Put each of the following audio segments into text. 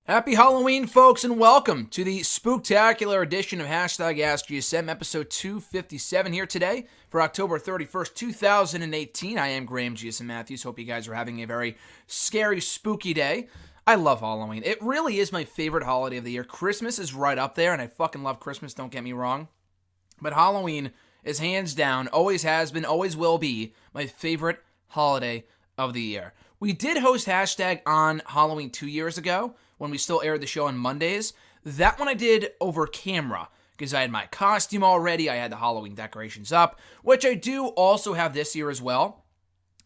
Happy Halloween, folks, and welcome to the spooktacular edition of Hashtag AskGSM, episode 257 here today for October 31st, 2018. I am Graham GSM Matthews. Hope you guys are having a very scary, spooky day. I love Halloween. It really is my favorite holiday of the year. Christmas is right up there, and I fucking love Christmas, don't get me wrong. But Halloween is hands down, always has been, always will be, my favorite holiday of the year. We did host Hashtag on Halloween 2 years ago, when we still aired the show on Mondays. That one I did over camera, because I had my costume already, I had the Halloween decorations up, which I do also have this year as well.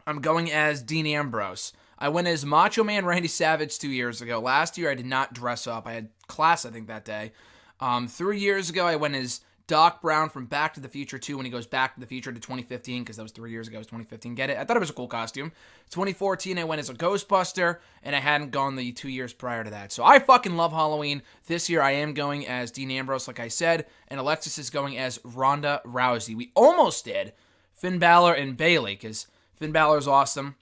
I'm going as Dean Ambrose. I went as Macho Man Randy Savage 2 years ago. Last year I did not dress up. I had class, I think, that day. 3 years ago I went as Doc Brown from Back to the Future 2 when he goes back to the future to 2015, because that was 3 years ago. It was 2015. Get it? I thought it was a cool costume. 2014, I went as a Ghostbuster, and I hadn't gone the 2 years prior to that. So I fucking love Halloween. This year, I am going as Dean Ambrose, like I said, and Alexis is going as Ronda Rousey. We almost did Finn Balor and Bayley, because Finn Balor's awesome,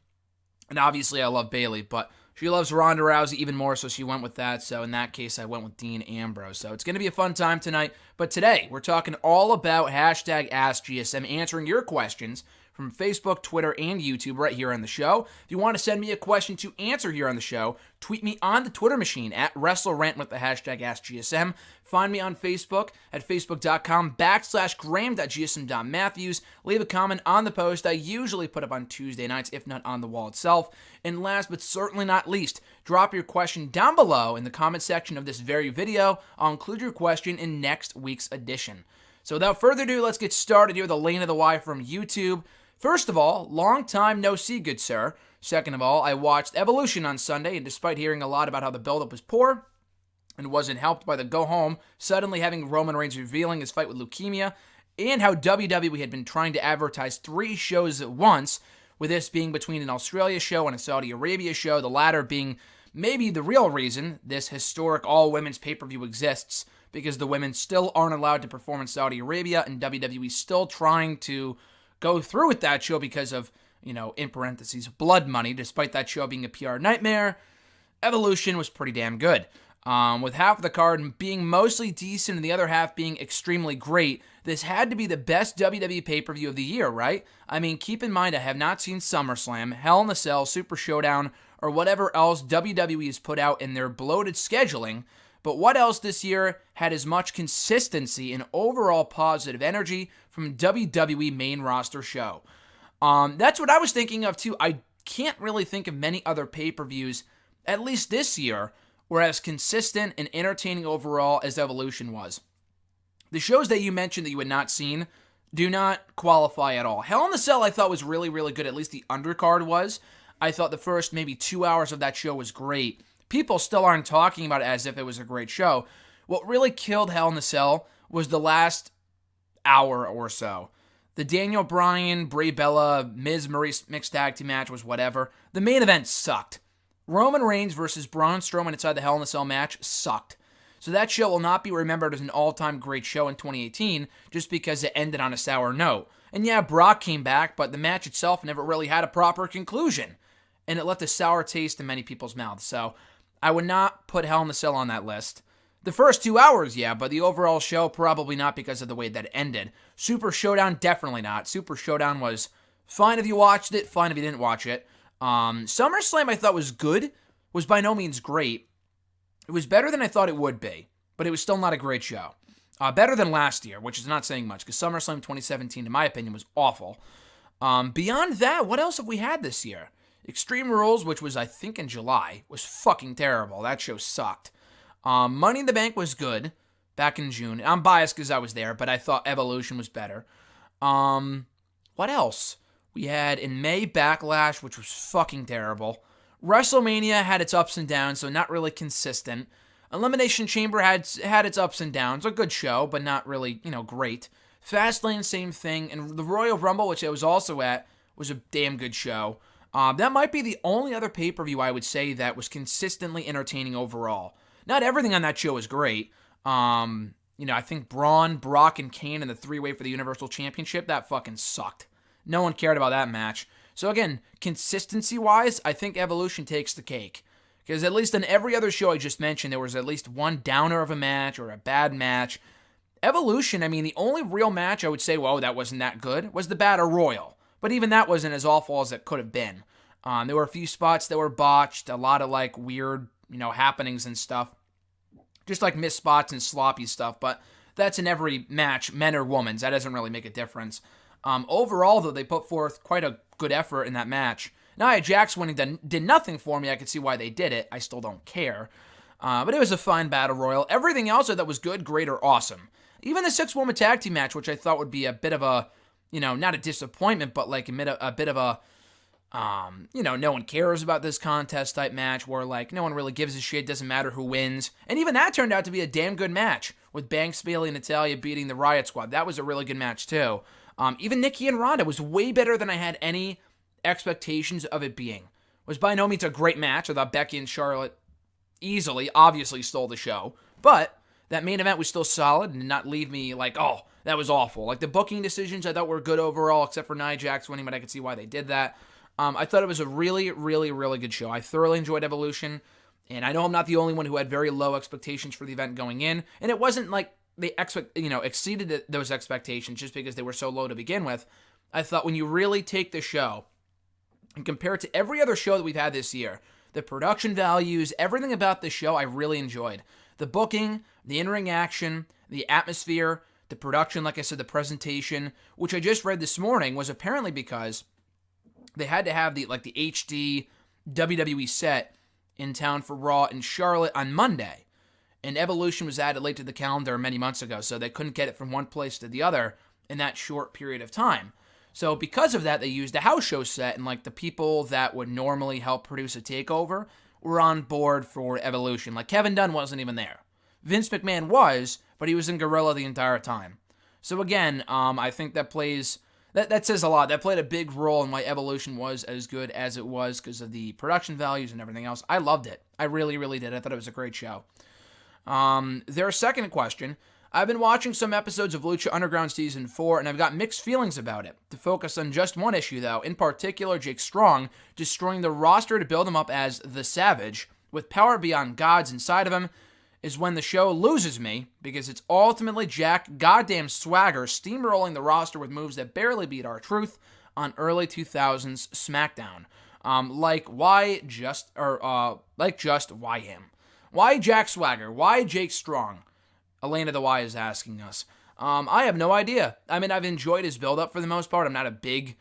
and obviously I love Bayley, but she loves Ronda Rousey even more, so she went with that. So in that case, I went with Dean Ambrose. So it's going to be a fun time tonight. But today, we're talking all about Hashtag AskGSM, answering your questions from Facebook, Twitter, and YouTube right here on the show. If you want to send me a question to answer here on the show, tweet me on the Twitter machine at WrestleRant with the hashtag AskGSM. Find me on Facebook at facebook.com/Graham.GSM.Matthews. Leave a comment on the post I usually put up on Tuesday nights, if not on the wall itself. And last but certainly not least, drop your question down below in the comment section of this very video. I'll include your question in next week's edition. So without further ado, let's get started here with the Lane of the Y from YouTube. First of all, long time no see, good sir. Second of all, I watched Evolution on Sunday, and despite hearing a lot about how the build-up was poor and wasn't helped by the go-home, suddenly having Roman Reigns revealing his fight with leukemia, and how WWE had been trying to advertise 3 shows at once, with this being between an Australia show and a Saudi Arabia show, the latter being maybe the real reason this historic all-women's pay-per-view exists, because the women still aren't allowed to perform in Saudi Arabia, and WWE's still trying to go through with that show because of, in parentheses, blood money. Despite that show being a PR nightmare, Evolution was pretty damn good. With half of the card being mostly decent and the other half being extremely great, this had to be the best WWE pay-per-view of the year, right? I mean, keep in mind I have not seen SummerSlam, Hell in a Cell, Super Showdown, or whatever else WWE has put out in their bloated scheduling, but what else this year had as much consistency and overall positive energy from WWE main roster show? That's what I was thinking of too. I can't really think of many other pay-per-views, at least this year, were as consistent and entertaining overall as Evolution was. The shows that you mentioned that you had not seen do not qualify at all. Hell in a Cell I thought was really, really good, at least the undercard was. I thought the first maybe 2 hours of that show was great. People still aren't talking about it as if it was a great show. What really killed Hell in a Cell was the last hour or so. The Daniel Bryan, Bray Bella, Miz Maurice mixed tag team match was whatever. The main event sucked. Roman Reigns versus Braun Strowman inside the Hell in a Cell match sucked. So that show will not be remembered as an all-time great show in 2018 just because it ended on a sour note. And yeah, Brock came back, but the match itself never really had a proper conclusion. And it left a sour taste in many people's mouths. So I would not put Hell in a Cell on that list. The first 2 hours, yeah, but the overall show, probably not because of the way that it ended. Super Showdown, definitely not. Super Showdown was fine if you watched it, fine if you didn't watch it. SummerSlam I thought was good, was by no means great. It was better than I thought it would be, but it was still not a great show. Better than last year, which is not saying much, because SummerSlam 2017, in my opinion, was awful. Beyond that, what else have we had this year? Extreme Rules, which was, I think, in July, was fucking terrible. That show sucked. Money in the Bank was good back in June. I'm biased because I was there, but I thought Evolution was better. What else? We had in May Backlash, which was fucking terrible. WrestleMania had its ups and downs, so not really consistent. Elimination Chamber had its ups and downs. A good show, but not really, great. Fastlane, same thing. And the Royal Rumble, which I was also at, was a damn good show. That might be the only other pay-per-view I would say that was consistently entertaining overall. Not everything on that show was great. I think Braun, Brock, and Kane in the 3-way for the Universal Championship, that fucking sucked. No one cared about that match. So again, consistency-wise, I think Evolution takes the cake. Because at least in every other show I just mentioned, there was at least one downer of a match or a bad match. Evolution, I mean, the only real match I would say, whoa, that wasn't that good, was the Battle Royal. But even that wasn't as awful as it could have been. There were a few spots that were botched, a lot of like weird, happenings and stuff. Just like missed spots and sloppy stuff, but that's in every match, men or women's. That doesn't really make a difference. Overall, though, they put forth quite a good effort in that match. Nia Jax winning did nothing for me. I could see why they did it. I still don't care. But it was a fine Battle Royal. Everything else that was good, great, or awesome. Even the 6-woman tag team match, which I thought would be a bit of a, not a disappointment, but like a bit of a, no one cares about this contest type match where like no one really gives a shit, doesn't matter who wins. And even that turned out to be a damn good match with Banks, Bayley, and Natalya beating the Riot Squad. That was a really good match too. Even Nikki and Ronda was way better than I had any expectations of it being. It was by no means a great match. I thought Becky and Charlotte obviously stole the show, but that main event was still solid and did not leave me like, oh, that was awful. Like the booking decisions I thought were good overall, except for Nia Jax winning, but I could see why they did that. I thought it was a really, really, really good show. I thoroughly enjoyed Evolution, and I know I'm not the only one who had very low expectations for the event going in, and it wasn't like they exceeded those expectations just because they were so low to begin with. I thought when you really take the show and compare it to every other show that we've had this year, the production values, everything about the show I really enjoyed. The booking, the in-ring action, the atmosphere, the production, like I said, the presentation, which I just read this morning was apparently because they had to have the HD WWE set in town for Raw in Charlotte on Monday. And Evolution was added late to the calendar many months ago, so they couldn't get it from one place to the other in that short period of time. So because of that, they used a house show set, and like the people that would normally help produce a takeover were on board for Evolution. Like Kevin Dunn wasn't even there. Vince McMahon was, but he was in Gorilla the entire time. So again, I think that says a lot. That played a big role in why Evolution was as good as it was because of the production values and everything else. I loved it. I really, really did. I thought it was a great show. Their second question. I've been watching some episodes of Lucha Underground Season 4, and I've got mixed feelings about it. To focus on just one issue, though, in particular, Jake Strong destroying the roster to build him up as The Savage, with power beyond gods inside of him, is when the show loses me, because it's ultimately Jack goddamn Swagger steamrolling the roster with moves that barely beat R-Truth on early 2000s SmackDown. Why him? Why Jack Swagger? Why Jake Strong? Elena the Y is asking us. I have no idea. I mean, I've enjoyed his build-up for the most part. I'm not a big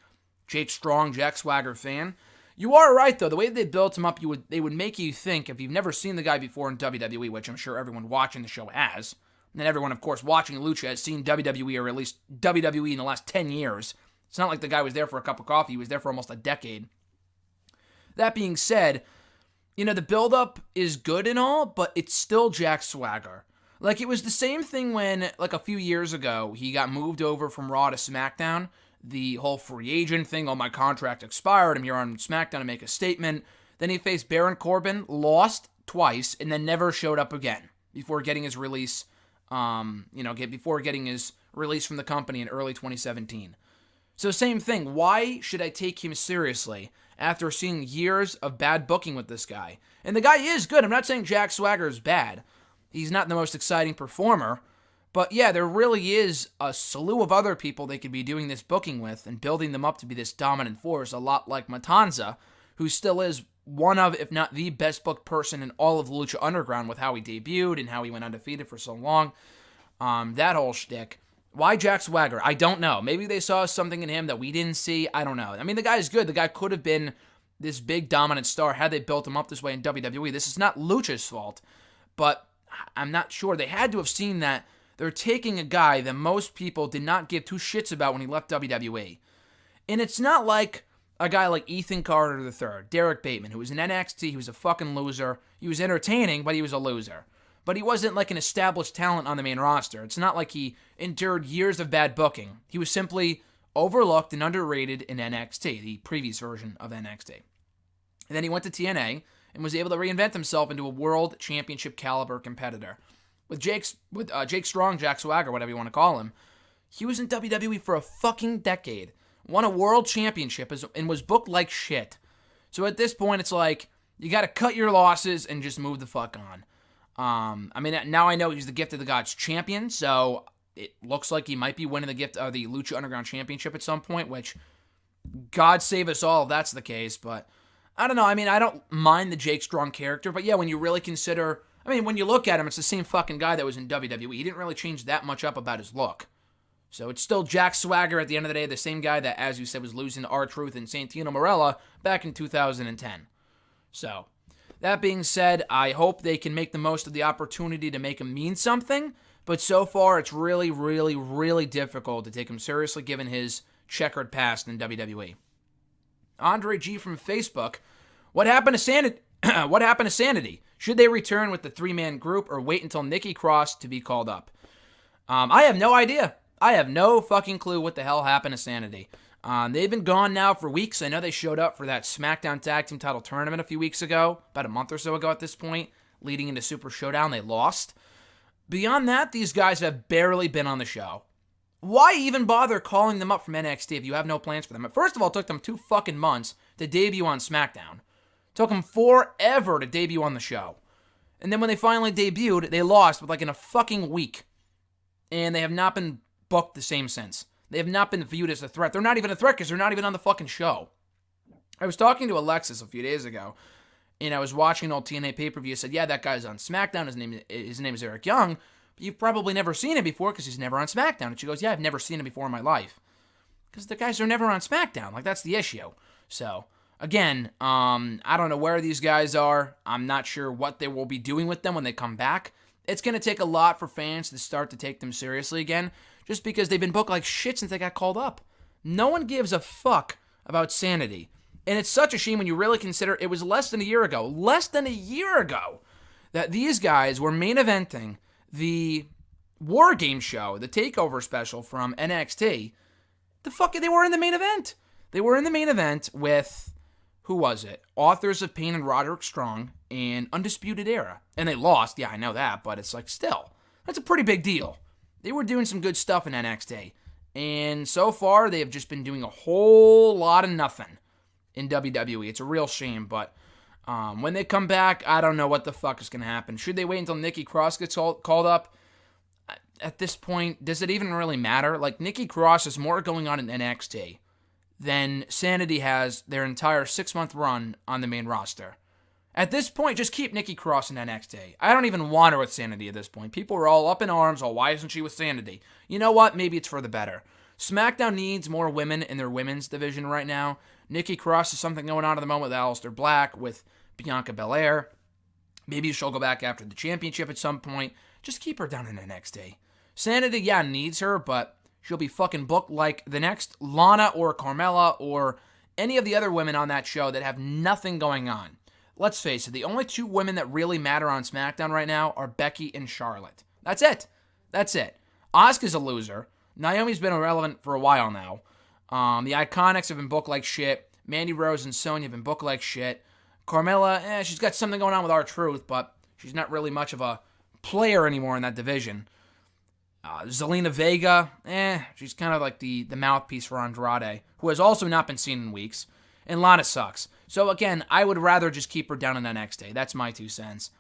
Jake Strong, Jack Swagger fan. You are right, though. The way they built him up, they would make you think, if you've never seen the guy before in WWE, which I'm sure everyone watching the show has, and everyone, of course, watching Lucha has seen WWE, or at least WWE in the last 10 years. It's not like the guy was there for a cup of coffee. He was there for almost a decade. That being said, the build-up is good and all, but it's still Jack Swagger. Like, it was the same thing when, like, a few years ago, he got moved over from Raw to SmackDown. The whole free agent thing, my contract expired, I'm here on SmackDown to make a statement. Then he faced Baron Corbin, lost twice, and then never showed up again before getting his release, before getting his release from the company in early 2017. So same thing, why should I take him seriously after seeing years of bad booking with this guy? And the guy is good, I'm not saying Jack Swagger is bad. He's not the most exciting performer, but yeah, there really is a slew of other people they could be doing this booking with and building them up to be this dominant force, a lot like Matanza, who still is one of, if not the best booked person in all of Lucha Underground with how he debuted and how he went undefeated for so long. That whole shtick. Why Jack Swagger? I don't know. Maybe they saw something in him that we didn't see. I don't know. I mean, the guy's good. The guy could have been this big dominant star had they built him up this way in WWE. This is not Lucha's fault, but I'm not sure. They had to have seen that they're taking a guy that most people did not give two shits about when he left WWE. And it's not like a guy like Ethan Carter III, Derek Bateman, who was in NXT, he was a fucking loser. He was entertaining, but he was a loser. But he wasn't like an established talent on the main roster. It's not like he endured years of bad booking. He was simply overlooked and underrated in NXT, the previous version of NXT. And then he went to TNA and was able to reinvent himself into a world championship caliber competitor. With Jake Strong, Jack Swagger, whatever you want to call him, he was in WWE for a fucking decade, won a world championship, and was booked like shit. So at this point, it's like, You got to cut your losses and just move the fuck on. I mean, now I know he's the Gift of the Gods champion, so it looks like he might be winning the the Lucha Underground Championship at some point, which, God save us all if that's the case, but I don't know. I mean, I don't mind the Jake Strong character, but yeah, when you really consider, I mean, when you look at him, it's the same fucking guy that was in WWE. He didn't really change that much up about his look. So it's still Jack Swagger at the end of the day, the same guy that, as you said, was losing to R-Truth and Santino Marella back in 2010. So, that being said, I hope they can make the most of the opportunity to make him mean something, but so far it's really, really, really difficult to take him seriously given his checkered past in WWE. Andre G from Facebook, what happened to Sanity? What happened to Sanity? Should they return with the three-man group or wait until Nikki Cross to be called up? I have no idea. I have no fucking clue what the hell happened to Sanity. They've been gone now for weeks. I know they showed up for that SmackDown Tag Team title tournament a few weeks ago, about a month or so ago at this point, leading into Super Showdown. They lost. Beyond that, these guys have barely been on the show. Why even bother calling them up from NXT if you have no plans for them? First of all, it took them 2 fucking months to debut on SmackDown. It took them forever to debut on the show. And then when they finally debuted, they lost with in a fucking week. And they have not been booked the same since. They have not been viewed as a threat. They're not even a threat because they're not even on the fucking show. I was talking to Alexis a few days ago, and I was watching an old TNA pay-per-view. I said, yeah, that guy's on SmackDown. His name is Eric Young, but you've probably never seen him before because he's never on SmackDown. And she goes, yeah, I've never seen him before in my life. Because the guys are never on SmackDown. That's the issue. So, again, I don't know where these guys are. I'm not sure what they will be doing with them when they come back. It's going to take a lot for fans to start to take them seriously again, just because they've been booked like shit since they got called up. No one gives a fuck about Sanity. And it's such a shame when you really consider it was less than a year ago, that these guys were main eventing the War Game show, the TakeOver special from NXT. They were in the main event. They were in the main event with, who was it? Authors of Pain and Roderick Strong and Undisputed Era. And they lost, yeah, I know that, but it's still, that's a pretty big deal. They were doing some good stuff in NXT. And so far, they have just been doing a whole lot of nothing in WWE. It's a real shame, but when they come back, I don't know what the fuck is going to happen. Should they wait until Nikki Cross gets called up? At this point, does it even really matter? Nikki Cross has more going on in NXT than Sanity has their entire 6-month run on the main roster. At this point, just keep Nikki Cross in NXT. I don't even want her with Sanity at this point. People are all up in arms, why isn't she with Sanity? You know what? Maybe it's for the better. SmackDown needs more women in their women's division right now. Nikki Cross has something going on at the moment with Aleister Black, with Bianca Belair. Maybe she'll go back after the championship at some point. Just keep her down in NXT. Sanity, yeah, needs her, but she'll be fucking booked like the next Lana or Carmella or any of the other women on that show that have nothing going on. Let's face it, the only 2 women that really matter on SmackDown right now are Becky and Charlotte. That's it. Asuka's a loser. Naomi's been irrelevant for a while now. The Iconics have been booked like shit. Mandy Rose and Sonya have been booked like shit. Carmella, she's got something going on with R-Truth, but she's not really much of a player anymore in that division. Zelina Vega, she's kind of like the mouthpiece for Andrade, who has also not been seen in weeks. And Lana sucks. So again, I would rather just keep her down in NXT. That's my 2 cents.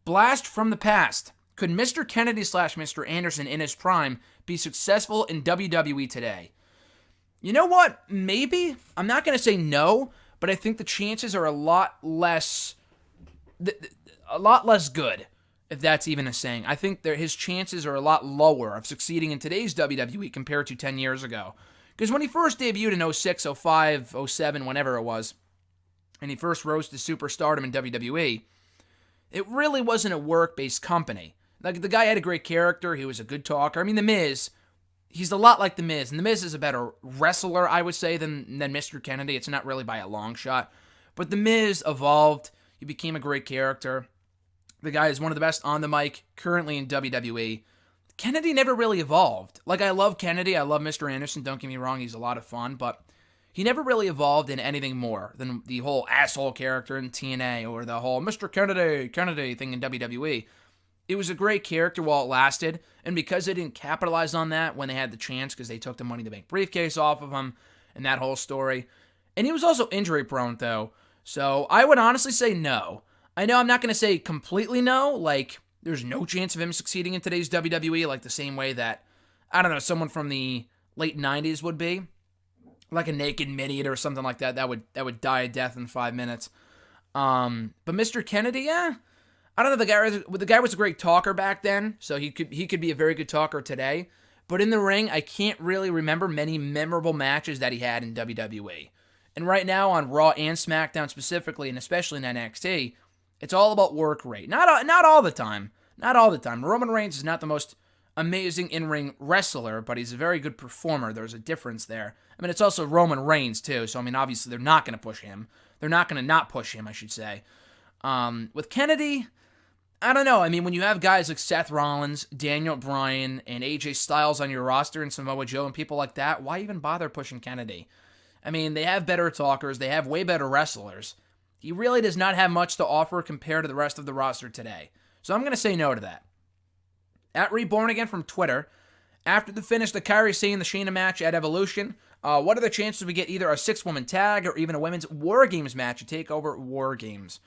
Blast from the past. Could Mr. Kennedy / Mr. Anderson in his prime be successful in WWE today? You know what? Maybe. I'm not going to say no, but I think the chances are a lot less good, if that's even a saying. I think his chances are a lot lower of succeeding in today's WWE compared to 10 years ago. Because when he first debuted in 06, 05, 07, whenever it was, and he first rose to superstardom in WWE, it really wasn't a work-based company. The guy had a great character. He was a good talker. I mean, The Miz, he's a lot like The Miz. And The Miz is a better wrestler, I would say, than Mr. Kennedy. It's not really by a long shot. But The Miz evolved. He became a great character. The guy is one of the best on the mic currently in WWE. Kennedy never really evolved. I love Kennedy. I love Mr. Anderson. Don't get me wrong. He's a lot of fun. But he never really evolved in anything more than the whole asshole character in TNA or the whole Mr. Kennedy thing in WWE. It was a great character while it lasted. And because they didn't capitalize on that when they had the chance, because they took the Money in the Bank briefcase off of him and that whole story. And he was also injury prone, though. So I would honestly say no. I know I'm not going to say completely no, like there's no chance of him succeeding in today's WWE, like the same way that, I don't know, someone from the late 90s would be. Like a naked mini or something like that. That would die a death in 5 minutes. But Mr. Kennedy, yeah, I don't know. The guy was a great talker back then, so he could be a very good talker today. But in the ring, I can't really remember many memorable matches that he had in WWE. And right now on Raw and SmackDown specifically, and especially in NXT, it's all about work rate. Not all the time. Not all the time. Roman Reigns is not the most amazing in-ring wrestler, but he's a very good performer. There's a difference there. I mean, it's also Roman Reigns, too, so, I mean, obviously they're not going to push him. They're not going to not push him, I should say. With Kennedy, I don't know. I mean, when you have guys like Seth Rollins, Daniel Bryan, and AJ Styles on your roster, and Samoa Joe, and people like that, why even bother pushing Kennedy? I mean, they have better talkers. They have way better wrestlers. He really does not have much to offer compared to the rest of the roster today. So I'm going to say no to that. At Reborn Again from Twitter, after the finish, the Kairi Sane, the Shayna match at Evolution, what are the chances we get either a 6-woman tag or even a women's War Games match, a TakeOver War Games?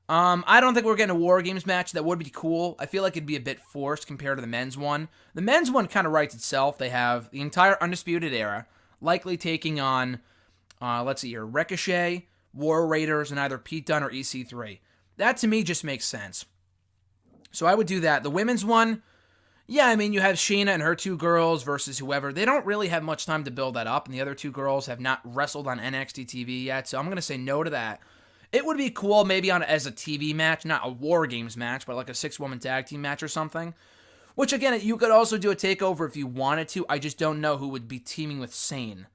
I don't think we're getting a War Games match. That would be cool. I feel like it'd be a bit forced compared to the men's one. The men's one kind of writes itself. They have the entire Undisputed Era, likely taking on, let's see here, Ricochet, War Raiders, and either Pete Dunne or EC3. That to me just makes sense. So I would do that. The women's one, yeah, I mean, you have Shayna and her 2 girls versus whoever. They don't really have much time to build that up, and the other 2 girls have not wrestled on NXT TV yet, so I'm going to say no to that. It would be cool maybe as a TV match, not a War Games match, but like a 6-woman tag team match or something. Which, again, you could also do a takeover if you wanted to. I just don't know who would be teaming with Sane.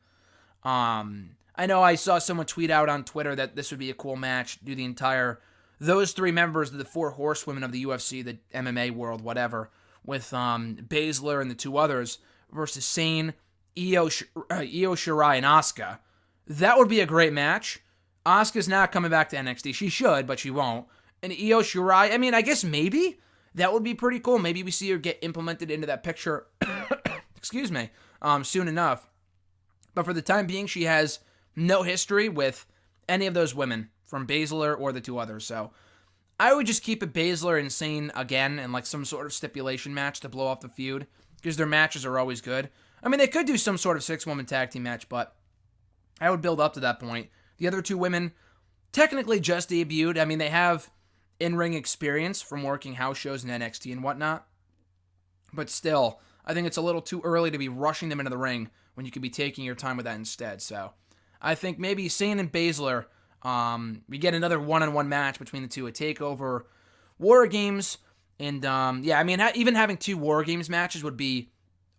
I know I saw someone tweet out on Twitter that this would be a cool match, do the entire, those 3 members of the 4 horsewomen of the UFC, the MMA world, whatever, with Baszler and the 2 others versus Sane, Io Shirai, and Asuka. That would be a great match. Asuka's not coming back to NXT. She should, but she won't. And Io Shirai, I mean, I guess maybe that would be pretty cool. Maybe we see her get implemented into that picture, excuse me, soon enough. But for the time being, she has no history with any of those women from Baszler or the 2 others. So I would just keep it Baszler and Sane again in like some sort of stipulation match to blow off the feud because their matches are always good. I mean, they could do some sort of 6-woman tag team match, but I would build up to that point. The other 2 women technically just debuted. I mean, they have in-ring experience from working house shows in NXT and whatnot. But still, I think it's a little too early to be rushing them into the ring when you could be taking your time with that instead. So I think maybe Sane and Baszler, we get another one-on-one match between the 2 at TakeOver War Games. And yeah, I mean, even having 2 War Games matches would be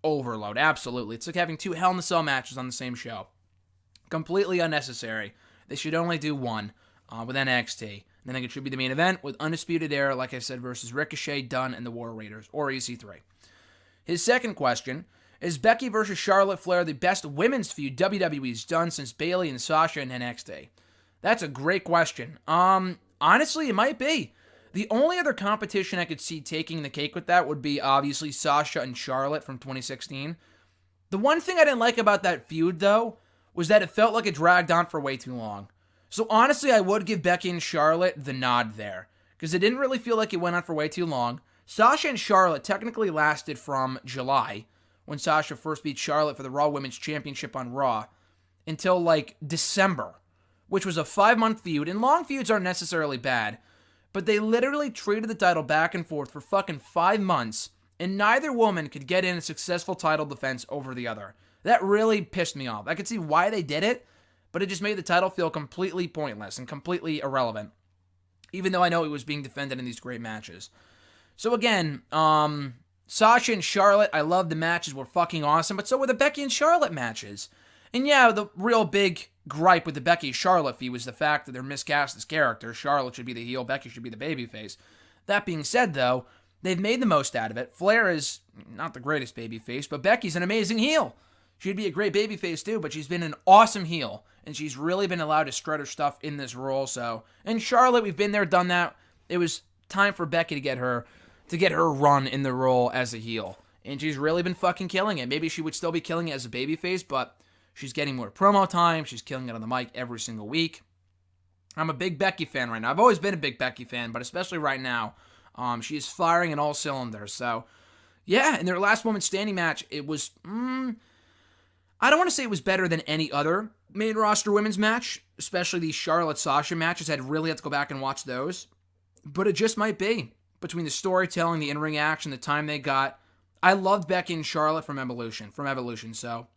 overload. Absolutely. It's like having 2 Hell in a Cell matches on the same show. Completely unnecessary. They should only do 1 with NXT. And I think it should be the main event with Undisputed Era, like I said, versus Ricochet, Dunne, and the War Raiders, or EC3. His second question, is Becky versus Charlotte Flair the best women's feud WWE's done since Bayley and Sasha in NXT? That's a great question. Honestly, it might be. The only other competition I could see taking the cake with that would be obviously Sasha and Charlotte from 2016. The one thing I didn't like about that feud, though, was that it felt like it dragged on for way too long. So honestly, I would give Becky and Charlotte the nod there, because it didn't really feel like it went on for way too long. Sasha and Charlotte technically lasted from July, when Sasha first beat Charlotte for the Raw Women's Championship on Raw, until like December, which was a 5-month feud, and long feuds aren't necessarily bad, but they literally traded the title back and forth for fucking 5 months, and neither woman could get in a successful title defense over the other. That really pissed me off. I could see why they did it, but it just made the title feel completely pointless and completely irrelevant, even though I know it was being defended in these great matches. So again, Sasha and Charlotte, I love the matches, were fucking awesome, but so were the Becky and Charlotte matches. And yeah, the real big gripe with the Becky-Charlotte feud was the fact that they're miscast as characters. Charlotte should be the heel, Becky should be the babyface. That being said, though, they've made the most out of it. Flair is not the greatest babyface, but Becky's an amazing heel. She'd be a great babyface too, but she's been an awesome heel, and she's really been allowed to strut her stuff in this role. So, and Charlotte, we've been there, done that. It was time for Becky to get her run in the role as a heel, and she's really been fucking killing it. Maybe she would still be killing it as a babyface, but she's getting more promo time. She's killing it on the mic every single week. I'm a big Becky fan right now. I've always been a big Becky fan, but especially right now, she is firing in all cylinders. So, yeah, in their last moment standing match, it was, I don't want to say it was better than any other main roster women's match, especially the Charlotte-Sasha matches. I'd really have to go back and watch those. But it just might be. Between the storytelling, the in-ring action, the time they got. I loved Becky and Charlotte from Evolution. So,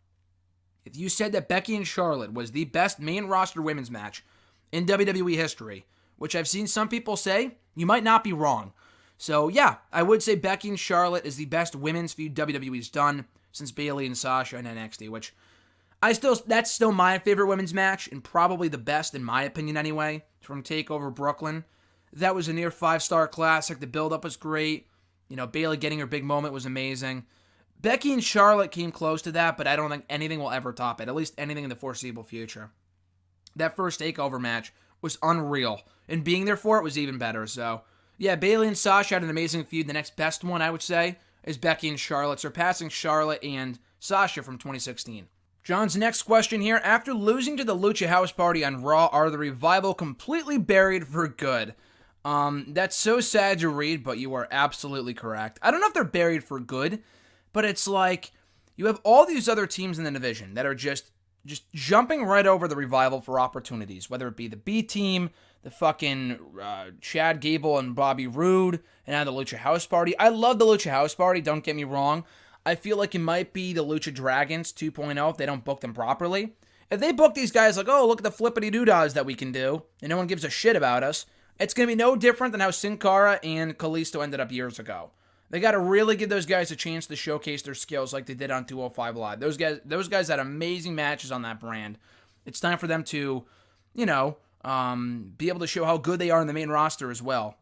if you said that Becky and Charlotte was the best main roster women's match in WWE history, which I've seen some people say, you might not be wrong. So, yeah, I would say Becky and Charlotte is the best women's feud WWE's done since Bayley and Sasha in NXT, which that's still my favorite women's match, and probably the best, in my opinion anyway, from TakeOver Brooklyn. That was a near 5-star classic. The build-up was great. You know, Bayley getting her big moment was amazing. Becky and Charlotte came close to that, but I don't think anything will ever top it, at least anything in the foreseeable future. That first TakeOver match was unreal, and being there for it was even better. So, yeah, Bayley and Sasha had an amazing feud. The next best one, I would say, is Becky and Charlotte, surpassing Charlotte and Sasha from 2016. John's next question here. After losing to the Lucha House Party on Raw, are the Revival completely buried for good? That's so sad to read, but you are absolutely correct. I don't know if they're buried for good, but it's like you have all these other teams in the division that are just jumping right over the Revival for opportunities, whether it be the B team, the fucking Chad Gable and Bobby Roode, and now the Lucha House Party. I love the Lucha House Party, don't get me wrong. I feel like it might be the Lucha Dragons 2.0 if they don't book them properly. If they book these guys like, oh, look at the flippity-doo-dahs that we can do, and no one gives a shit about us, it's going to be no different than how Sin Cara and Kalisto ended up years ago. They got to really give those guys a chance to showcase their skills like they did on 205 Live. Those guys had amazing matches on that brand. It's time for them to, be able to show how good they are in the main roster as well.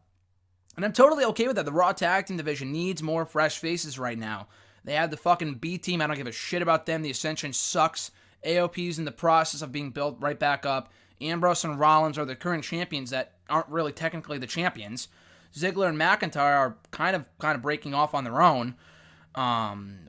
And I'm totally okay with that. The Raw Tag Team division needs more fresh faces right now. They have the fucking B team. I don't give a shit about them. The Ascension sucks. AOP's in the process of being built right back up. Ambrose and Rollins are the current champions that aren't really technically the champions. Ziggler and McIntyre are kind of breaking off on their own.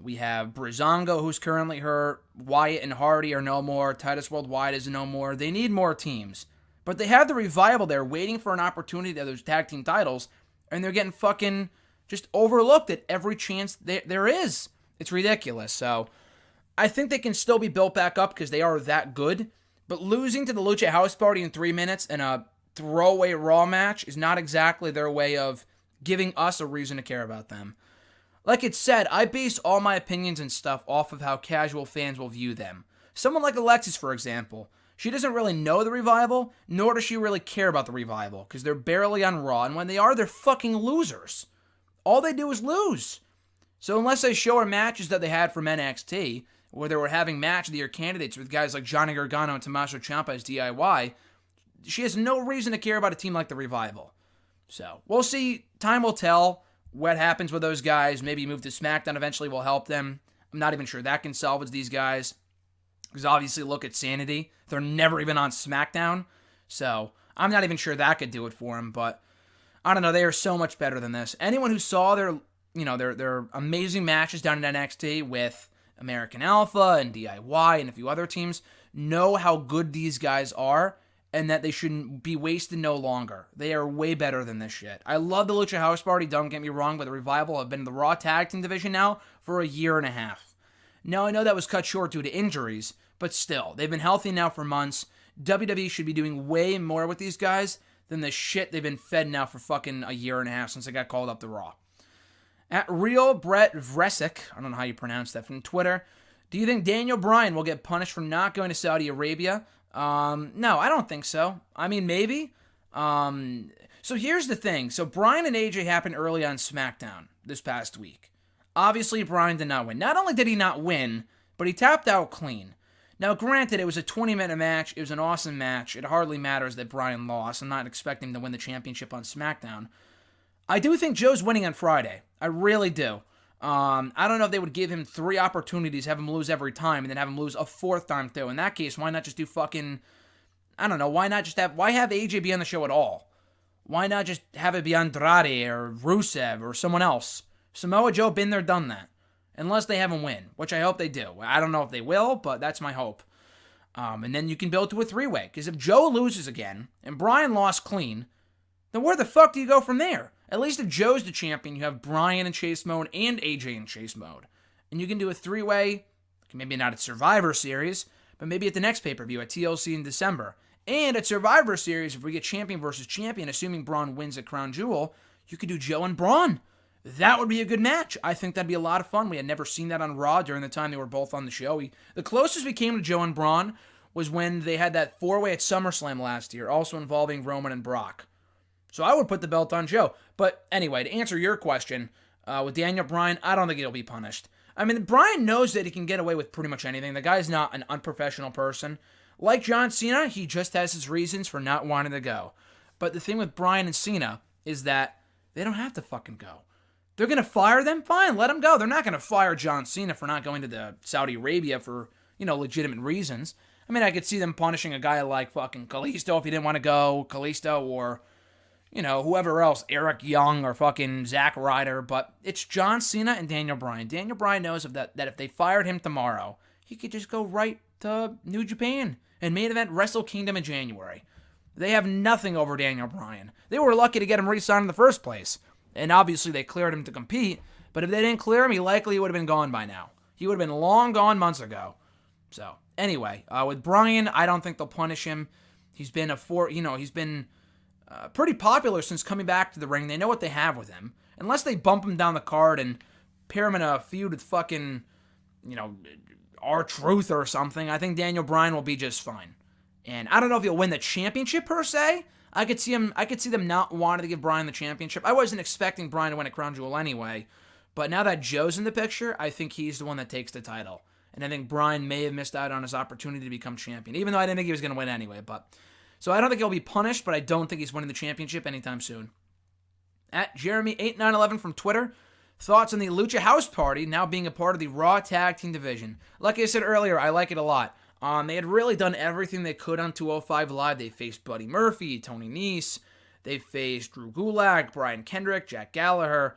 We have Breezango, who's currently hurt. Wyatt and Hardy are no more. Titus Worldwide is no more. They need more teams. But they have the Revival there waiting for an opportunity to those tag team titles, and they're getting fucking just overlooked at every chance there is. It's ridiculous. So I think they can still be built back up because they are that good. But losing to the Lucha House Party in 3 minutes in a throwaway Raw match is not exactly their way of giving us a reason to care about them. Like it said, I base all my opinions and stuff off of how casual fans will view them. Someone like Alexis, for example, she doesn't really know the Revival, nor does she really care about the Revival, because they're barely on Raw, and when they are, they're fucking losers. All they do is lose. So unless they show her matches that they had from NXT, where they were having match of the year candidates with guys like Johnny Gargano and Tommaso Ciampa as DIY, she has no reason to care about a team like the Revival. So we'll see. Time will tell what happens with those guys. Maybe move to SmackDown eventually will help them. I'm not even sure that can salvage these guys. Because obviously, look at Sanity. They're never even on SmackDown. So I'm not even sure that could do it for them. But I don't know. They are so much better than this. Anyone who saw their amazing matches down in NXT with American Alpha and DIY and a few other teams know how good these guys are and that they shouldn't be wasted no longer. They are way better than this shit. I love the Lucha House Party, don't get me wrong, but the Revival have been in the Raw Tag Team division now for a year and a half. Now, I know that was cut short due to injuries, but still, they've been healthy now for months. WWE should be doing way more with these guys than the shit they've been fed now for fucking a year and a half since they got called up to Raw. At Real Brett Vresic, I don't know how you pronounce that, from Twitter, do you think Daniel Bryan will get punished for not going to Saudi Arabia? No, I don't think so. I mean, maybe. So here's the thing. So Bryan and AJ happened early on SmackDown this past week. Obviously, Bryan did not win. Not only did he not win, but he tapped out clean. Now, granted, it was a 20-minute match. It was an awesome match. It hardly matters that Bryan lost. I'm not expecting him to win the championship on SmackDown. I do think Joe's winning on Friday. I really do. I don't know if they would give him 3 opportunities, have him lose every time, and then have him lose a 4th time too. In that case, why not just do fucking, I don't know, why have AJ be on the show at all? Why not just have it be Andrade or Rusev or someone else? Samoa Joe, been there, done that. Unless they have him win, which I hope they do. I don't know if they will, but that's my hope. And then you can build to a three-way. Because if Joe loses again and Bryan lost clean, then where the fuck do you go from there? At least if Joe's the champion, you have Bryan in chase mode and AJ in chase mode. And you can do a three-way, maybe not at Survivor Series, but maybe at the next pay-per-view at TLC in December. And at Survivor Series, if we get champion versus champion, assuming Braun wins at Crown Jewel, you could do Joe and Braun. That would be a good match. I think that'd be a lot of fun. We had never seen that on Raw during the time they were both on the show. The closest we came to Joe and Braun was when they had that four-way at SummerSlam last year, also involving Roman and Brock. So I would put the belt on Joe. But anyway, to answer your question, with Daniel Bryan, I don't think he'll be punished. I mean, Bryan knows that he can get away with pretty much anything. The guy's not an unprofessional person. Like John Cena, he just has his reasons for not wanting to go. But the thing with Bryan and Cena is that they don't have to fucking go. They're going to fire them? Fine, let them go. They're not going to fire John Cena for not going to the Saudi Arabia for, legitimate reasons. I mean, I could see them punishing a guy like fucking Kalisto if he didn't want to go, Kalisto, or, whoever else, Eric Young or fucking Zack Ryder, but it's John Cena and Daniel Bryan. Daniel Bryan knows that if they fired him tomorrow, he could just go right to New Japan and main event Wrestle Kingdom in January. They have nothing over Daniel Bryan. They were lucky to get him re-signed in the first place. And obviously they cleared him to compete, but if they didn't clear him, he likely would have been gone by now. He would have been long gone months ago. So, anyway, with Bryan, I don't think they'll punish him. He's been pretty popular since coming back to the ring. They know what they have with him. Unless they bump him down the card and pair him in a feud with fucking, R-Truth or something, I think Daniel Bryan will be just fine. And I don't know if he'll win the championship per se. I could see them not wanting to give Bryan the championship. I wasn't expecting Bryan to win at Crown Jewel anyway. But now that Joe's in the picture, I think he's the one that takes the title. And I think Bryan may have missed out on his opportunity to become champion, even though I didn't think he was going to win anyway. So I don't think he'll be punished, but I don't think he's winning the championship anytime soon. At Jeremy8911 from Twitter, thoughts on the Lucha House Party now being a part of the Raw Tag Team division. Like I said earlier, I like it a lot. They had really done everything they could on 205 Live. They faced Buddy Murphy, Tony Nese. They faced Drew Gulak, Brian Kendrick, Jack Gallagher.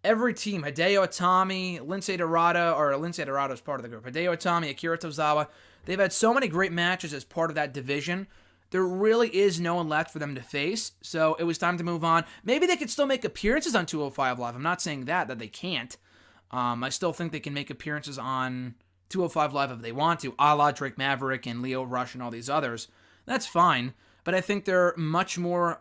Every team, Hideo Itami, Lince Dorado is part of the group. Hideo Itami, Akira Tozawa. They've had so many great matches as part of that division. There really is no one left for them to face, so it was time to move on. Maybe they could still make appearances on 205 Live. I'm not saying that they can't. I still think they can make appearances on 205 Live if they want to, a la Drake Maverick and Leo Rush and all these others. That's fine, but I think they're much more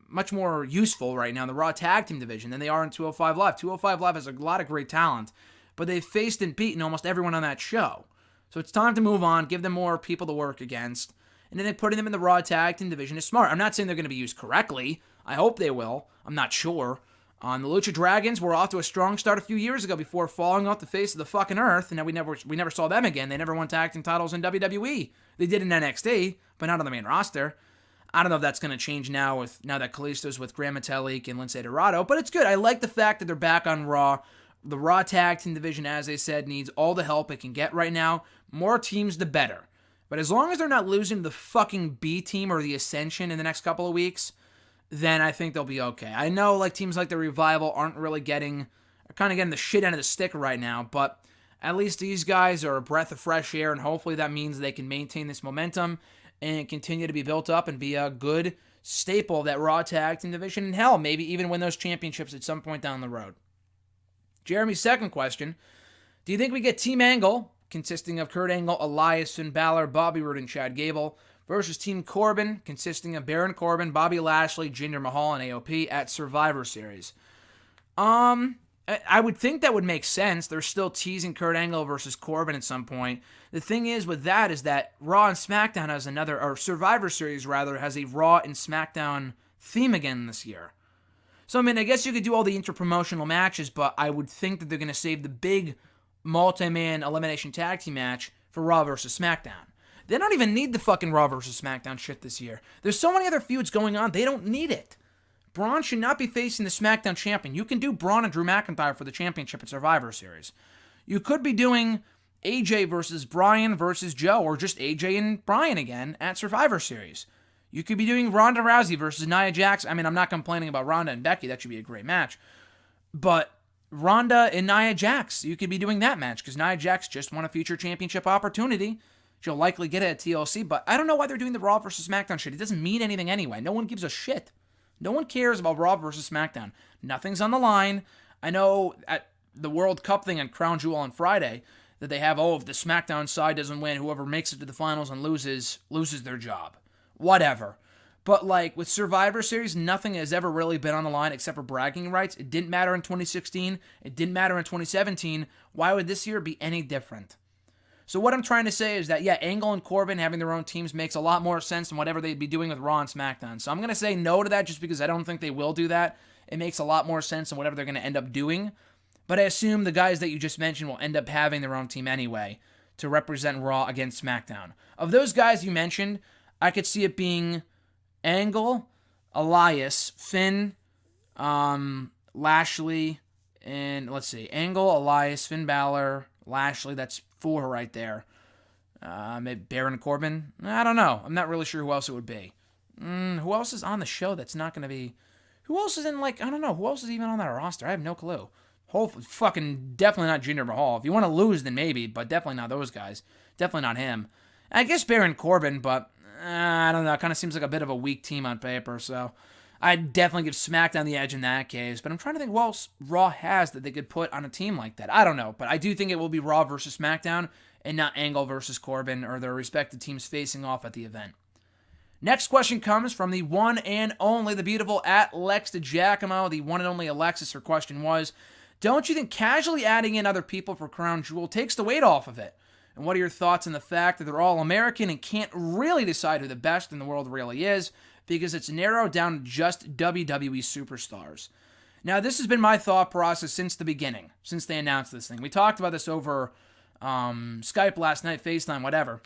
much more useful right now in the Raw Tag Team division than they are in 205 Live. 205 Live has a lot of great talent, but they've faced and beaten almost everyone on that show. So it's time to move on, give them more people to work against, and then putting them in the Raw Tag Team division is smart. I'm not saying they're going to be used correctly. I hope they will. I'm not sure. The Lucha Dragons were off to a strong start a few years ago before falling off the face of the fucking earth, and now we never saw them again. They never won tag team titles in WWE. They did in NXT, but not on the main roster. I don't know if that's going to change now that Kalisto's with Gran Metalik and Lince Dorado, but it's good. I like the fact that they're back on Raw. The Raw Tag Team division, as I said, needs all the help it can get right now. More teams, the better. But as long as they're not losing to the fucking B team or the Ascension in the next couple of weeks, then I think they'll be okay. I know teams like the Revival aren't really getting the shit end of the stick right now, but at least these guys are a breath of fresh air, and hopefully that means they can maintain this momentum and continue to be built up and be a good staple of that Raw Tag Team division, and hell, maybe even win those championships at some point down the road. Jeremy's second question, do you think we get Team Angle, consisting of Kurt Angle, Elias, Finn Balor, Bobby Roode, and Chad Gable, versus Team Corbin, consisting of Baron Corbin, Bobby Lashley, Jinder Mahal, and AOP at Survivor Series? I would think that would make sense. They're still teasing Kurt Angle versus Corbin at some point. The thing is with that is that Raw and SmackDown Survivor Series rather, has a Raw and SmackDown theme again this year. So, I guess you could do all the interpromotional matches, but I would think that they're going to save the big multi-man elimination tag team match for Raw versus SmackDown. They don't even need the fucking Raw versus SmackDown shit this year. There's so many other feuds going on, they don't need it. Braun should not be facing the SmackDown champion. You can do Braun and Drew McIntyre for the championship at Survivor Series. You could be doing AJ versus Bryan versus Joe, or just AJ and Bryan again at Survivor Series. You could be doing Ronda Rousey versus Nia Jax. I'm not complaining about Ronda and Becky. That should be a great match. But Ronda and Nia Jax. You could be doing that match because Nia Jax just won a future championship opportunity. She'll likely get it at TLC, but I don't know why they're doing the Raw versus SmackDown shit. It doesn't mean anything anyway. No one gives a shit. No one cares about Raw versus SmackDown. Nothing's on the line. I know at the World Cup thing on Crown Jewel on Friday that they have, if the SmackDown side doesn't win, whoever makes it to the finals and loses their job. Whatever. But like with Survivor Series, nothing has ever really been on the line except for bragging rights. It didn't matter in 2016. It didn't matter in 2017. Why would this year be any different? So what I'm trying to say is that, yeah, Angle and Corbin having their own teams makes a lot more sense than whatever they'd be doing with Raw and SmackDown. So I'm going to say no to that just because I don't think they will do that. It makes a lot more sense than whatever they're going to end up doing. But I assume the guys that you just mentioned will end up having their own team anyway to represent Raw against SmackDown. Of those guys you mentioned, I could see it being Angle, Elias, Finn, Lashley, and let's see, Angle, Elias, Finn Balor, Lashley, that's 4 right there. Maybe Baron Corbin? I don't know. I'm not really sure who else it would be. Who else is on the show that's not going to be... Who else is in, I don't know. Who else is even on that roster? I have no clue. Fucking definitely not Jinder Mahal. If you want to lose, then maybe, but definitely not those guys. Definitely not him. I guess Baron Corbin, but I don't know. It kind of seems like a bit of a weak team on paper, so I'd definitely give SmackDown the edge in that case. But I'm trying to think what else Raw has that they could put on a team like that. I don't know, but I do think it will be Raw versus SmackDown and not Angle versus Corbin or their respective teams facing off at the event. Next question comes from the one and only, the beautiful at Lex DiGiacomo, the one and only Alexis. Her question was, don't you think casually adding in other people for Crown Jewel takes the weight off of it? And what are your thoughts on the fact that they're all American and can't really decide who the best in the world really is because it's narrowed down to just WWE superstars? Now, this has been my thought process since the beginning, since they announced this thing. We talked about this over Skype last night, FaceTime, whatever.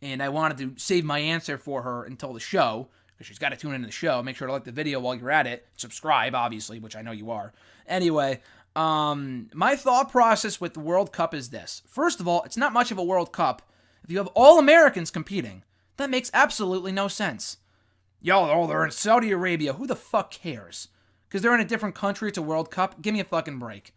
And I wanted to save my answer for her until the show, because she's got to tune into the show. Make sure to like the video while you're at it. Subscribe, obviously, which I know you are. Anyway, my thought process with the World Cup is this. First of all, it's not much of a World Cup if you have all Americans competing. That makes absolutely no sense. They're in Saudi Arabia. Who the fuck cares? Because they're in a different country. It's a World Cup. Give me a fucking break.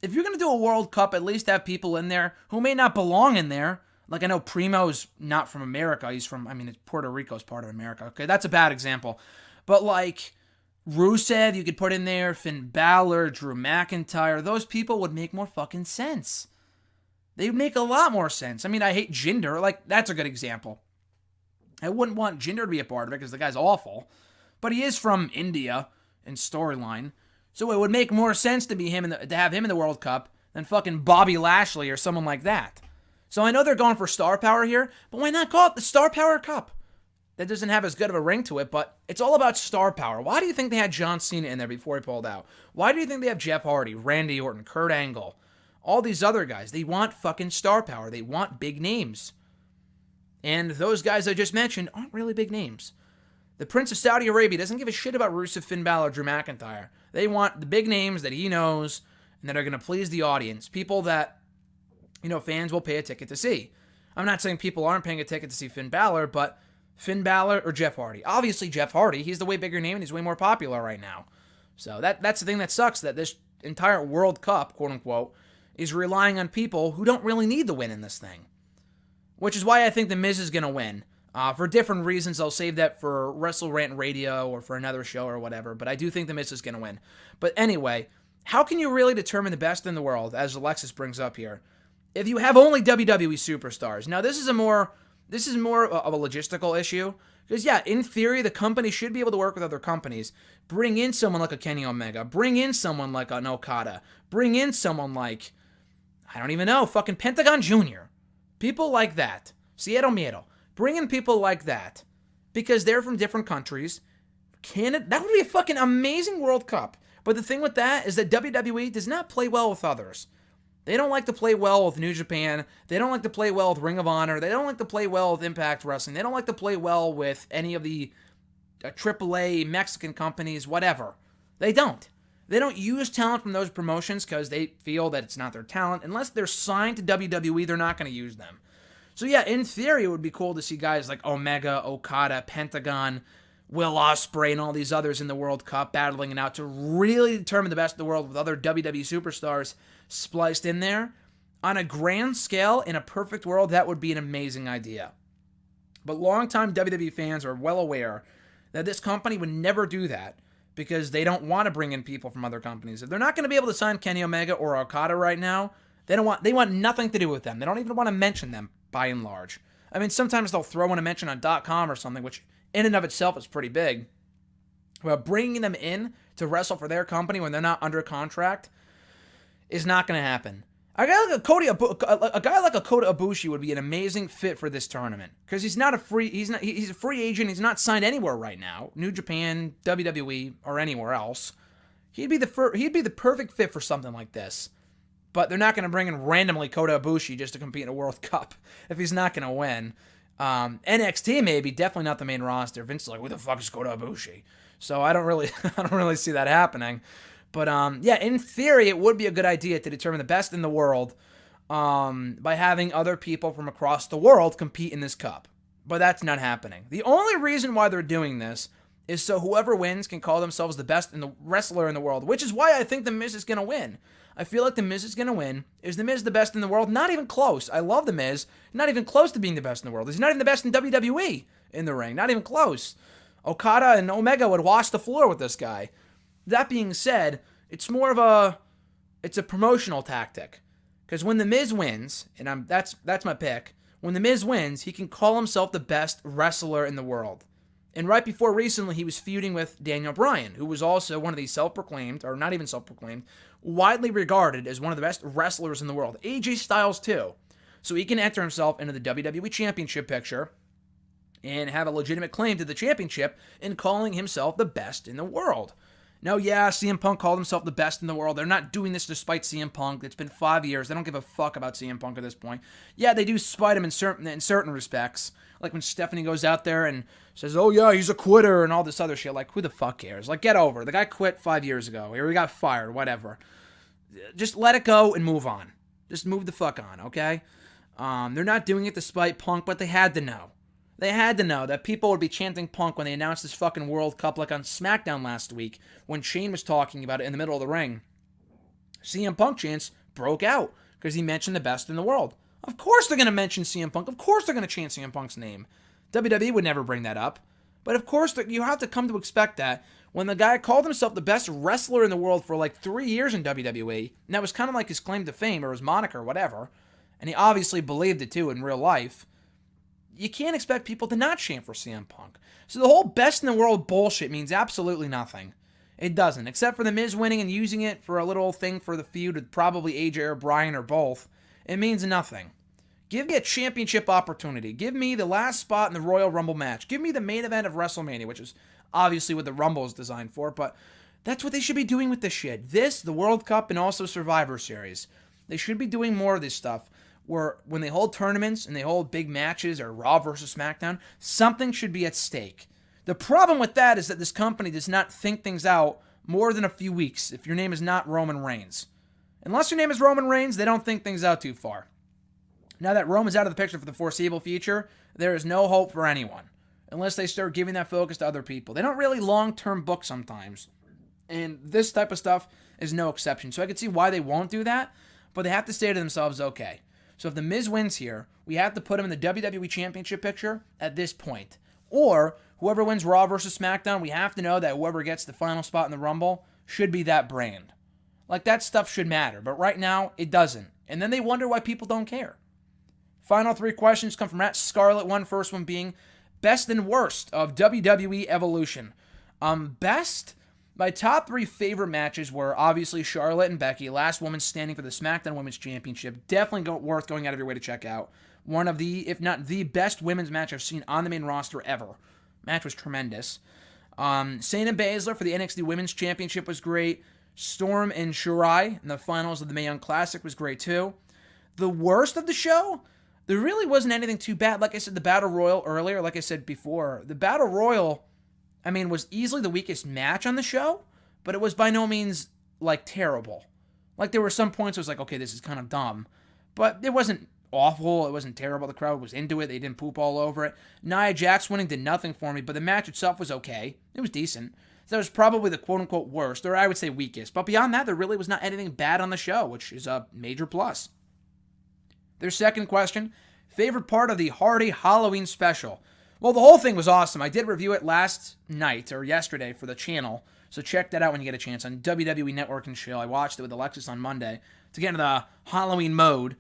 If you're going to do a World Cup, at least have people in there who may not belong in there. Like, I know Primo's not from America. He's from, Puerto Rico's part of America. Okay, that's a bad example. But, Rusev, you could put in there, Finn Balor, Drew McIntyre. Those people would make more fucking sense. They would make a lot more sense. I hate Jinder. That's a good example. I wouldn't want Jinder to be a part of it because the guy's awful. But he is from India in storyline. So it would make more sense to be to have him in the World Cup than fucking Bobby Lashley or someone like that. So I know they're going for star power here, but why not call it the Star Power Cup? That doesn't have as good of a ring to it, but it's all about star power. Why do you think they had John Cena in there before he pulled out? Why do you think they have Jeff Hardy, Randy Orton, Kurt Angle, all these other guys? They want fucking star power. They want big names. And those guys I just mentioned aren't really big names. The Prince of Saudi Arabia doesn't give a shit about Rusev, Finn Balor, Drew McIntyre. They want the big names that he knows and that are going to please the audience. People that fans will pay a ticket to see. I'm not saying people aren't paying a ticket to see Finn Balor, but Finn Balor or Jeff Hardy. Obviously, Jeff Hardy, he's the way bigger name and he's way more popular right now. So that's the thing that sucks, that this entire World Cup, quote unquote, is relying on people who don't really need the win in this thing. Which is why I think The Miz is going to win. For different reasons, I'll save that for Wrestle Rant Radio or for another show or whatever, but I do think The Miz is going to win. But anyway, how can you really determine the best in the world, as Alexis brings up here, if you have only WWE superstars? Now, this is more of a logistical issue. Because, yeah, in theory, the company should be able to work with other companies. Bring in someone like a Kenny Omega. Bring in someone like an Okada. Bring in someone like, I don't even know, fucking Pentagon Jr. People like that. Cero Miedo. Bring in people like that. Because they're from different countries. That would be a fucking amazing World Cup. But the thing with that is that WWE does not play well with others. They don't like to play well with New Japan. They don't like to play well with Ring of Honor. They don't like to play well with Impact Wrestling. They don't like to play well with any of the AAA Mexican companies, whatever. They don't. They don't use talent from those promotions because they feel that it's not their talent. Unless they're signed to WWE, they're not going to use them. So yeah, in theory, it would be cool to see guys like Omega, Okada, Pentagon, Will Ospreay and all these others in the World Cup battling it out to really determine the best in the world with other WWE superstars spliced in there. On a grand scale, in a perfect world, that would be an amazing idea. But longtime WWE fans are well aware that this company would never do that because they don't want to bring in people from other companies. If they're not going to be able to sign Kenny Omega or Okada right now, they want nothing to do with them. They don't even want to mention them by and large. I mean, sometimes they'll throw in a mention on .com or something, which in and of itself is pretty big. But bringing them in to wrestle for their company when they're not under contract is not going to happen. A guy like a Kota Ibushi would be an amazing fit for this tournament because he's a free agent. He's not signed anywhere right now, New Japan, WWE, or anywhere else. He'd be the perfect fit for something like this. But they're not going to bring in randomly Kota Ibushi just to compete in a World Cup if he's not going to win. NXT maybe, definitely not the main roster. Vince is like, who the fuck is Kota Ibushi? So I don't really see that happening. But yeah, in theory, it would be a good idea to determine the best in the world by having other people from across the world compete in this cup. But that's not happening. The only reason why they're doing this is so whoever wins can call themselves the best wrestler in the world, which is why I think The Miz is going to win. I feel like The Miz is going to win. Is The Miz the best in the world? Not even close. I love The Miz. Not even close to being the best in the world. He's not even the best in WWE in the ring. Not even close. Okada and Omega would wash the floor with this guy. That being said, it's a promotional tactic. Because when The Miz wins, and that's my pick, when The Miz wins, he can call himself the best wrestler in the world. And right before recently, he was feuding with Daniel Bryan, who was also one of these self-proclaimed, or not even self-proclaimed, widely regarded as one of the best wrestlers in the world. AJ Styles too. So he can enter himself into the WWE Championship picture and have a legitimate claim to the championship in calling himself the best in the world. Now, yeah, CM Punk called himself the best in the world. They're not doing this despite CM Punk. It's been 5 years. They don't give a fuck about CM Punk at this point. Yeah, they do spite him in certain respects. Like when Stephanie goes out there and says, oh yeah, he's a quitter and all this other shit. Like, who the fuck cares? Like, get over it. The guy quit 5 years ago. He got fired, whatever. Just let it go and move on. Just move the fuck on, okay? They're not doing it despite Punk, but they had to know. They had to know that people would be chanting Punk when they announced this fucking World Cup, like on SmackDown last week when Shane was talking about it in the middle of the ring. CM Punk chants broke out because he mentioned the best in the world. Of course they're going to mention CM Punk. Of course they're going to chant CM Punk's name. WWE would never bring that up. But of course, you have to come to expect that when the guy called himself the best wrestler in the world for like 3 years in WWE, and that was kind of like his claim to fame or his moniker or whatever, and he obviously believed it too in real life, you can't expect people to not chant for CM Punk. So the whole best in the world bullshit means absolutely nothing. It doesn't, except for The Miz winning and using it for a little thing for the feud with probably AJ or Bryan or both. It means nothing. Give me a championship opportunity. Give me the last spot in the Royal Rumble match. Give me the main event of WrestleMania, which is obviously what the Rumble is designed for, but that's what they should be doing with this shit. This, the World Cup, and also Survivor Series. They should be doing more of this stuff where when they hold tournaments and they hold big matches or Raw versus SmackDown, something should be at stake. The problem with that is that this company does not think things out more than a few weeks if your name is not Roman Reigns. Unless your name is Roman Reigns, they don't think things out too far. Now that Roman's out of the picture for the foreseeable future, there is no hope for anyone. Unless they start giving that focus to other people. They don't really long-term book sometimes. And this type of stuff is no exception. So I can see why they won't do that, but they have to say to themselves, okay, so if The Miz wins here, we have to put him in the WWE Championship picture at this point. Or whoever wins Raw versus SmackDown, we have to know that whoever gets the final spot in the Rumble should be that brand. Like, that stuff should matter, but right now, it doesn't. And then they wonder why people don't care. Final 3 questions come from Scarlet1. First one being, best and worst of WWE Evolution. Best, my top 3 favorite matches were obviously Charlotte and Becky, last woman standing for the SmackDown Women's Championship. Definitely worth going out of your way to check out. One of the, if not the best women's match I've seen on the main roster ever. Match was tremendous. Shayna Baszler for the NXT Women's Championship was great. Storm and Shirai in the finals of the Mae Young Classic was great too. The worst of the show? There really wasn't anything too bad. Like I said, the Battle Royal earlier, like I said before, the Battle Royal, I mean, was easily the weakest match on the show, but it was by no means, like, terrible. Like, there were some points where it was like, okay, this is kind of dumb, but it wasn't awful. It wasn't terrible. The crowd was into it. They didn't poop all over it. Nia Jax winning did nothing for me, but the match itself was okay. It was decent. That was probably the quote-unquote worst, or I would say weakest. But beyond that, there really was not anything bad on the show, which is a major plus. Their second question, favorite part of the Hardy Halloween special? Well, the whole thing was awesome. I did review it last night, or yesterday, for the channel, so check that out when you get a chance on WWE Network and chill. I watched it with Alexis on Monday to get into the Halloween mood.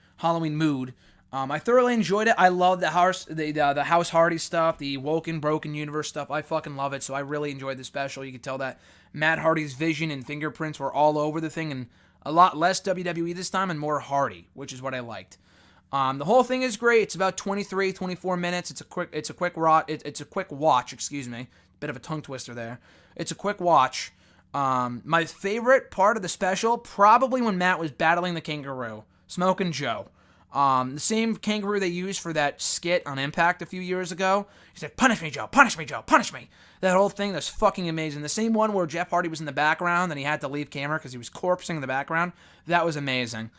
I thoroughly enjoyed it. I love the House Hardy stuff, the Woken Broken Universe stuff. I fucking love it, so I really enjoyed the special. You could tell that Matt Hardy's vision and fingerprints were all over the thing, and a lot less WWE this time and more Hardy, which is what I liked. The whole thing is great. It's about 23, 24 minutes. It's a quick watch, excuse me. Bit of a tongue twister there. It's a quick watch. My favorite part of the special, probably when Matt was battling the kangaroo, Smokin' Joe. The same kangaroo they used for that skit on Impact a few years ago. He said, "Punish me, Joe, punish me, Joe, punish me." That whole thing, that's fucking amazing. The same one where Jeff Hardy was in the background and he had to leave camera because he was corpsing in the background. That was amazing.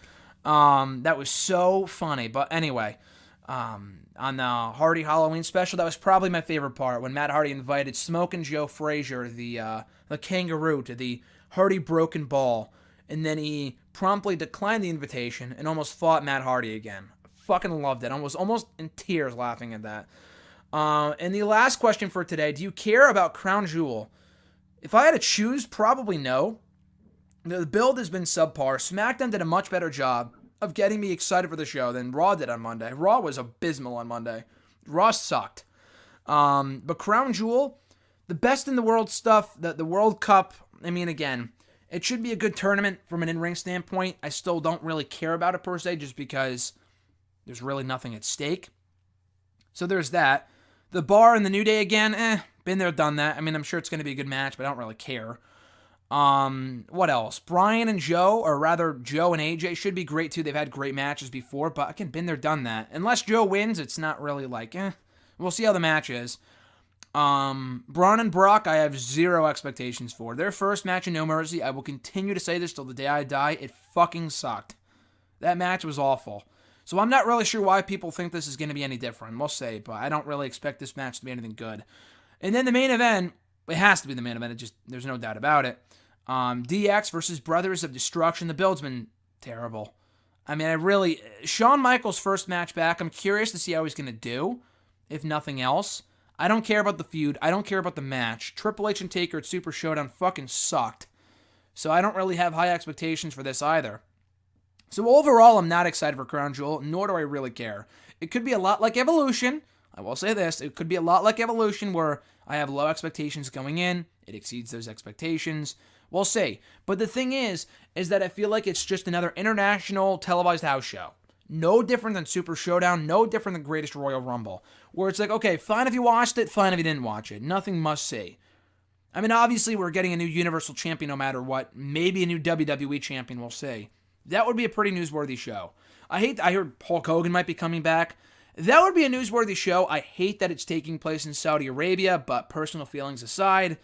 That was so funny. But anyway, on the Hardy Halloween special, that was probably my favorite part, when Matt Hardy invited Smokin' Joe Frazier, the kangaroo, to the Hardy Broken Ball, and then he promptly declined the invitation and almost fought Matt Hardy again. Fucking loved it. I was almost in tears laughing at that. And the last question for today, do you care about Crown Jewel? If I had to choose, probably no. The build has been subpar. SmackDown did a much better job of getting me excited for the show than Raw did on Monday. Raw was abysmal on Monday. Raw sucked. But Crown Jewel, the best in the world stuff, the World Cup, I mean, again, it should be a good tournament from an in-ring standpoint. I still don't really care about it per se, just because there's really nothing at stake. So there's that. The Bar and the New Day again, been there, done that. I mean, I'm sure it's going to be a good match, but I don't really care. What else? Brian and Joe, or rather Joe and AJ, should be great too. They've had great matches before, but again, been there, done that. Unless Joe wins, it's not really like, We'll see how the match is. Braun and Brock, I have zero expectations for. Their first match in No Mercy, I will continue to say this till the day I die, it fucking sucked. That match was awful. So I'm not really sure why people think this is going to be any different. We'll see, but I don't really expect this match to be anything good. And then the main event, it has to be the main event. There's no doubt about it. DX versus Brothers of Destruction. The build's been terrible. I mean, Shawn Michaels' first match back, I'm curious to see how he's going to do, if nothing else. I don't care about the feud. I don't care about the match. Triple H and Taker at Super Showdown fucking sucked. So I don't really have high expectations for this either. So overall, I'm not excited for Crown Jewel, nor do I really care. It could be a lot like Evolution. I will say this. It could be a lot like Evolution, where I have low expectations going in. It exceeds those expectations. We'll see. But the thing is that I feel like it's just another international televised house show. No different than Super Showdown, no different than Greatest Royal Rumble, where it's like, okay, fine if you watched it, fine if you didn't watch it. Nothing must see. I mean, obviously, we're getting a new Universal Champion no matter what. Maybe a new WWE Champion, we'll see. That would be a pretty newsworthy show. I heard Hulk Hogan might be coming back. That would be a newsworthy show. I hate that it's taking place in Saudi Arabia, but personal feelings aside,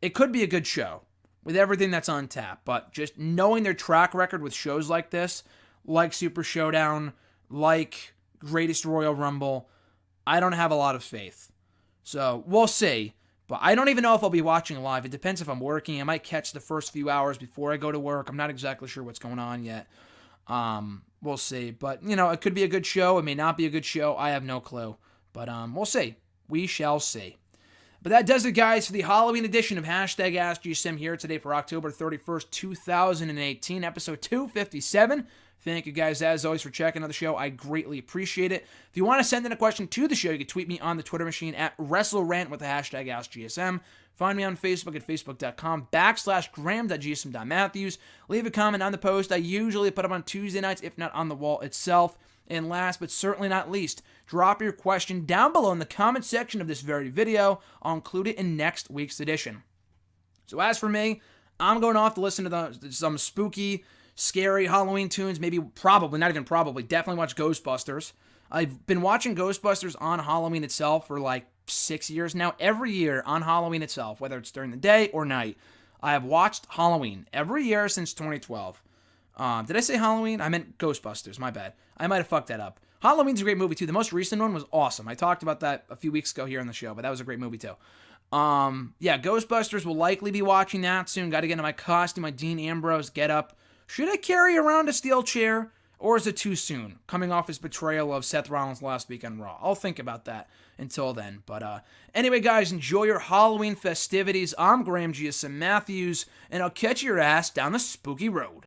it could be a good show with everything that's on tap. But just knowing their track record with shows like this, like Super Showdown, like Greatest Royal Rumble, I don't have a lot of faith. So we'll see. But I don't even know if I'll be watching live. It depends if I'm working. I might catch the first few hours before I go to work. I'm not exactly sure what's going on yet. We'll see. But, it could be a good show. It may not be a good show. I have no clue. But we'll see. We shall see. But that does it, guys, for the Halloween edition of Hashtag AskGSM here today for October 31st, 2018, episode 257. Thank you guys, as always, for checking out the show. I greatly appreciate it. If you want to send in a question to the show, you can tweet me on the Twitter machine at WrestleRant with the hashtag AskGSM. Find me on Facebook at facebook.com/Graham.gsm.Matthews. Leave a comment on the post. I usually put up on Tuesday nights, if not on the wall itself. And last but certainly not least, drop your question down below in the comment section of this very video. I'll include it in next week's edition. So as for me, I'm going off to listen to some spooky, scary Halloween tunes, definitely watch Ghostbusters. I've been watching Ghostbusters on Halloween itself for like 6 years now. Every year on Halloween itself, whether it's during the day or night, I have watched Halloween every year since 2012. Did I say Halloween? I meant Ghostbusters, my bad. I might have fucked that up. Halloween's a great movie too. The most recent one was awesome. I talked about that a few weeks ago here on the show, but that was a great movie too. Yeah, Ghostbusters will likely be watching that soon. Got to get into my costume, my Dean Ambrose get up. Should I carry around a steel chair, or is it too soon? Coming off his betrayal of Seth Rollins last week on Raw. I'll think about that until then. But anyway, guys, enjoy your Halloween festivities. I'm Graham GSM Matthews, and I'll catch your ass down the spooky road.